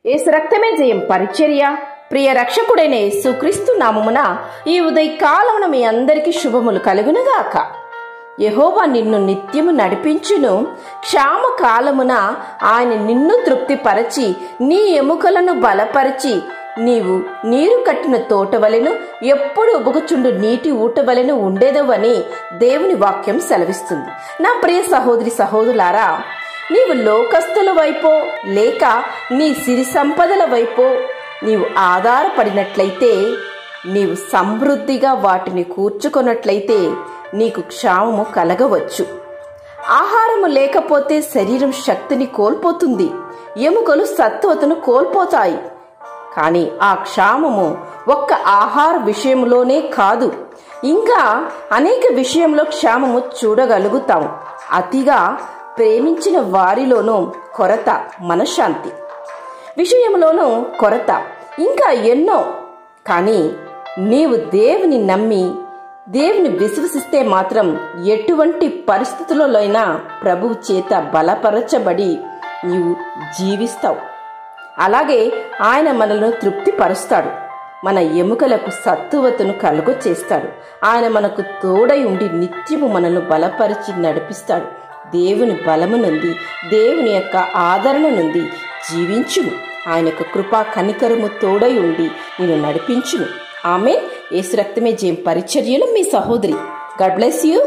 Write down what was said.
యేసు రక్తమే జయం పరిచర్య. ప్రియ రక్షకుడైన యేసుక్రీస్తు నామమున ఈ ఉదయకాలమున మీ అందరికీ శుభములు కలుగునుగాక. యెహోవా నిన్ను నిత్యము నడిపించును. క్షామ కాలమున ఆయన నిన్ను తృప్తిపరచి నీ ఎముకలను బలపరిచి నీవు నీరు కట్టిన తోటవలెను ఎప్పుడు ఉబుకుచుండు నీటి ఊటవలెను ఉండేదవని దేవుని వాక్యం సెలవిస్తుంది. నా ప్రియ సహోదరి సహోదరులారా, నీవు లోకస్తుల వైపో లేక నీ సిరి సంపదల వైపో నీవు ఆధారపడినట్లయితే, నీవు సమృద్ధిగా వాటిని కూర్చుకొన్నట్లయితే నీకు క్షామము కలగవచ్చు. ఆహారము లేకపోతే శరీరం శక్తిని కోల్పోతుంది, ఎముకలు సత్వతను కోల్పోతాయి. కానీ ఆ క్షామము ఒక్క ఆహార విషయంలోనే కాదు, ఇంకా అనేక విషయంలో క్షామము చూడగలుగుతాం. అతిగా ప్రేమించిన వారిలోనూ కొరత, మనశ్శాంతి విషయంలోనూ కొరత, ఇంకా ఎన్నో. కానీ నీవు దేవుని నమ్మి దేవుని విశ్వసిస్తే మాత్రం ఎటువంటి పరిస్థితులలోనైనా ప్రభువు చేత బలపరచబడి నీవు జీవిస్తావు. అలాగే ఆయన మనలను తృప్తిపరుస్తాడు, మన ఎముకలకు సత్తువతను కలుగ చేస్తాడు. ఆయన మనకు తోడై ఉండి నిత్యము మనల్ని బలపరిచి నడిపిస్తాడు. దేవుని బలము నుండి, దేవుని యొక్క ఆదరణ నుండి జీవించుము. ఆయన యొక్క కృపా కనికరము తోడై ఉండి నేను నడిపించును. ఆమెన్. యేసు రక్తమే జయం పరిచర్యలో మీ సహోదరి. God bless you.